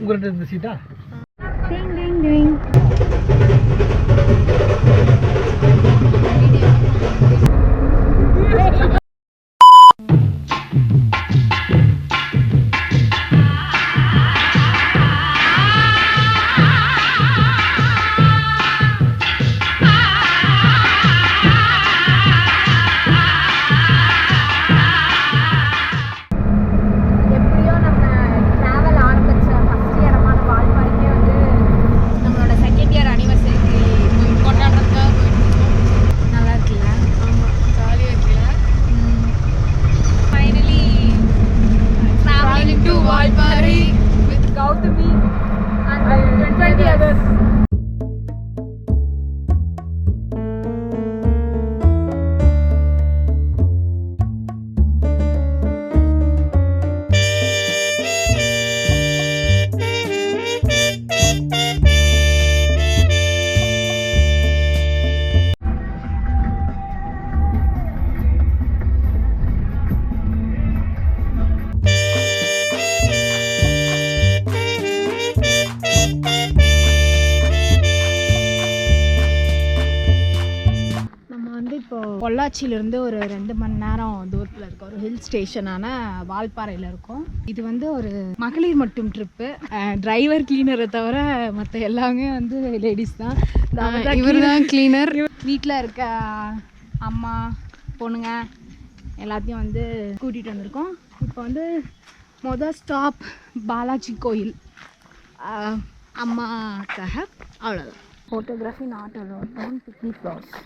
உங்கள்கிட்ட இந்த சீட்டா டிங் டிங் டிங். Valparai with GOWTHAMI and 20 others. பொள்ளாச்சியிலேருந்து ஒரு 2 மணி நேரம் தூரத்தில் இருக்க ஒரு ஹில் ஸ்டேஷனான வால்பாறையில் இருக்கும். இது வந்து ஒரு மகளிர் மட்டும் ட்ரிப்பு. டிரைவர் கிளீனரை தவிர மற்ற எல்லாமே வந்து லேடிஸ் தான். இவர் தான் கிளீனர். வீட்டில் இருக்க அம்மா பொண்ணுங்க எல்லாத்தையும் வந்து கூட்டிகிட்டு வந்திருக்கோம். இப்போ வந்து மொதல் ஸ்டாப் பாலாஜி கோயில் அம்மாக்காக. அவ்வளோதான். Photography not allowed on picnic spots.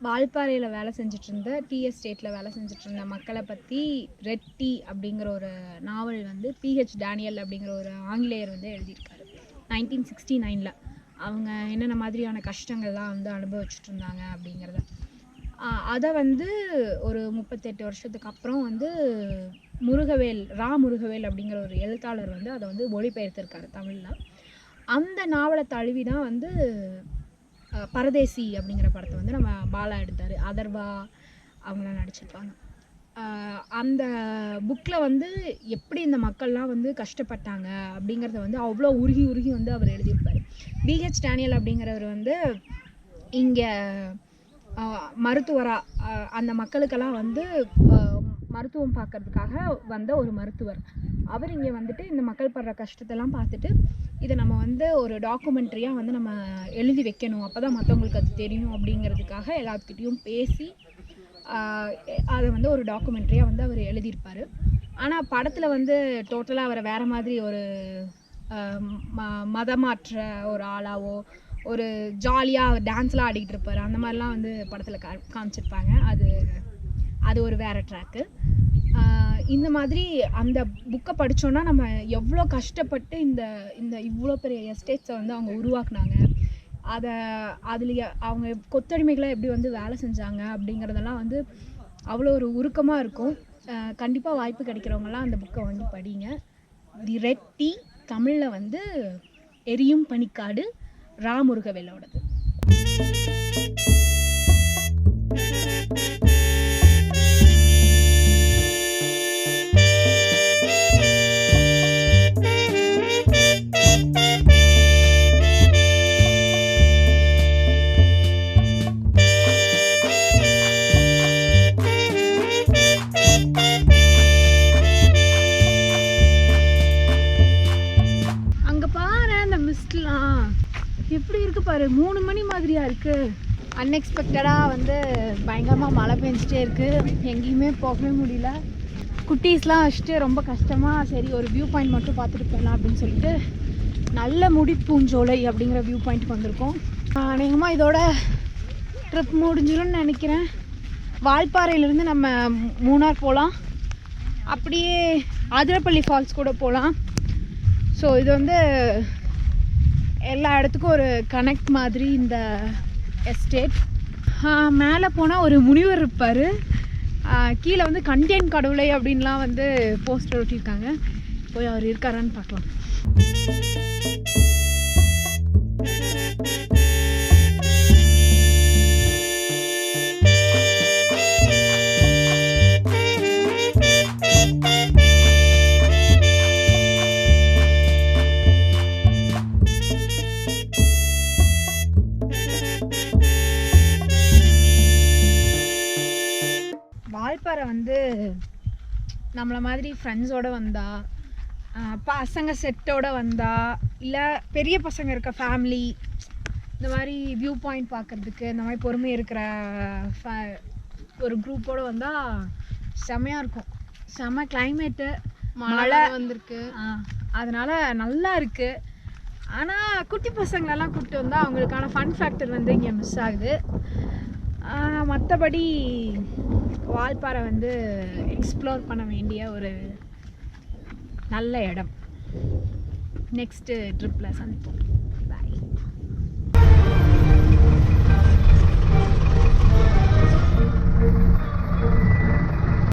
வால்பாறையில் வேலை செஞ்சுட்டு இருந்த டீ எஸ்டேட்டில் வேலை செஞ்சுட்டு இருந்த மக்களை பற்றி ரெட் டீ அப்படிங்கிற ஒரு நாவல் வந்து PH டேனியல் அப்படிங்கிற ஒரு ஆங்கிலேயர் வந்து எழுதியிருக்காரு 1969. அவங்க என்னென்ன மாதிரியான கஷ்டங்கள்லாம் வந்து அனுபவிச்சுட்டு இருந்தாங்க அப்படிங்கிறத அதை வந்து ஒரு 38 வருஷத்துக்கு அப்புறம் வந்து முருகவேல் அப்படிங்கிற ஒரு எழுத்தாளர் வந்து அதை வந்து மொழிபெயர்த்திருக்காரு தமிழில். அந்த நாவலை தழுவி தான் வந்து பரதேசி அப்படிங்கிற படத்தை வந்து நம்ம பாலா எடுத்தார். அதர்வா அவங்களாம் நடிச்சிருப்பாங்க. அந்த புக்கில் வந்து எப்படி இந்த மக்கள்லாம் வந்து கஷ்டப்பட்டாங்க அப்படிங்கிறத வந்து அவ்வளோ உருகி வந்து அவர் எழுதியிருப்பார். BH டேனியல் அப்படிங்கிறவர் வந்து இங்கே மருத்துவராக அந்த மக்களுக்கெல்லாம் வந்து மருத்துவம் பார்க்கறதுக்காக வந்த ஒரு மருத்துவர். அவர் இங்கே வந்துட்டு இந்த மக்கள் படுற கஷ்டத்தெல்லாம் பார்த்துட்டு இதை நம்ம வந்து ஒரு டாக்குமெண்ட்ரியாக வந்து நம்ம எழுதி வைக்கணும், அப்போ தான் மற்றவங்களுக்கு அது தெரியும் அப்படிங்கிறதுக்காக எல்லாத்துக்கிட்டையும் பேசி அதை வந்து ஒரு டாக்குமெண்ட்ரியாக வந்து அவர் எழுதியிருப்பார். ஆனால் படத்தில் வந்து டோட்டலாக அவரை வேறு மாதிரி ஒரு மதமாற்ற ஒரு ஆளாவோ ஒரு ஜாலியாக டான்ஸ்லாம் ஆடிக்கிட்டு இருப்பார். அந்த மாதிரிலாம் வந்து படத்தில் காமிச்சிருப்பாங்க. அது ஒரு வேறு ட்ராக்கு. இந்த மாதிரி அந்த புக்கை படித்தோன்னா நம்ம எவ்வளோ கஷ்டப்பட்டு இந்த இவ்வளோ பெரிய எஸ்டேட்ஸை வந்து அவங்க உருவாக்குனாங்க, அதில் அவங்க கொத்தடிமைகளை எப்படி வந்து வேலை செஞ்சாங்க அப்படிங்கிறதெல்லாம் வந்து அவ்வளோ ஒரு உருக்கமாக இருக்கும். கண்டிப்பாக வாய்ப்பு கிடைக்கிறவங்கலாம் அந்த புக்கை வாங்கி படிங்க. தி ரெட் டீ தமிழில் வந்து எரியும் பனிக்காடு, முருகவேலோடது. எப்படி இருக்கு பாரு, 3 மணி மாதிரியா இருக்கு. அன்எக்ஸ்பெக்டடாக வந்து பயங்கரமாக மழை பெஞ்சிட்டே இருக்கு. எங்கேயுமே போகவே முடியல. குட்டீஸ்லாம் வச்சுட்டு ரொம்ப கஷ்டமாக சரி ஒரு வியூ பாயிண்ட் மட்டும் பார்த்துட்டு போயிடலாம் அப்படின்னு சொல்லிட்டு நல்லமுடி பூஞ்சோலை அப்படிங்கிற வியூ பாயிண்ட்டுக்கு வந்திருக்கோம். அநேகமாக இதோட ட்ரிப் முடிஞ்சிடும்னு நினைக்கிறேன். வால்பாறையிலேருந்து நம்ம மூணார் போகலாம், அப்படியே அதிரப்பள்ளி ஃபால்ஸ் கூட போகலாம். ஸோ இது வந்து எல்லா இடத்துக்கும் ஒரு கனெக்ட் மாதிரி இந்த எஸ்டேட். மேலே போனால் ஒரு முனிவர் இருப்பார், கீழே வந்து கண்டேன் கடவுளை அப்படின்லாம் வந்து போஸ்டர் ஒட்டியிருக்காங்க. போய் அவர் இருக்காரான்னு பார்க்கலாம். வால்பாறை வந்து நம்மளை மாதிரி ஃப்ரெண்ட்ஸோடு வந்தா பசங்க செட்டோடு வந்தா இல்லை பெரிய பசங்க இருக்க ஃபேமிலி இந்த மாதிரி வியூ பாயிண்ட் பார்க்குறதுக்கு இந்த மாதிரி பொறுமை இருக்கிற ஒரு குரூப்போடு வந்தால் செம்மையாக இருக்கும். செம்ம கிளைமேட்டு, மழை வந்திருக்கு, அதனால் நல்லா இருக்குது. ஆனால் குட்டி பசங்களெல்லாம் கூப்பிட்டு வந்தால் அவங்களுக்கான ஃபன் ஃபேக்டர் வந்து இங்கே மிஸ் ஆகுது. மற்றபடி வால்பாறை வந்து எக்ஸ்ப்ளோர் பண்ண வேண்டிய ஒரு நல்ல இடம். நெக்ஸ்ட்டு ட்ரிப்பில் சந்திப்போம்.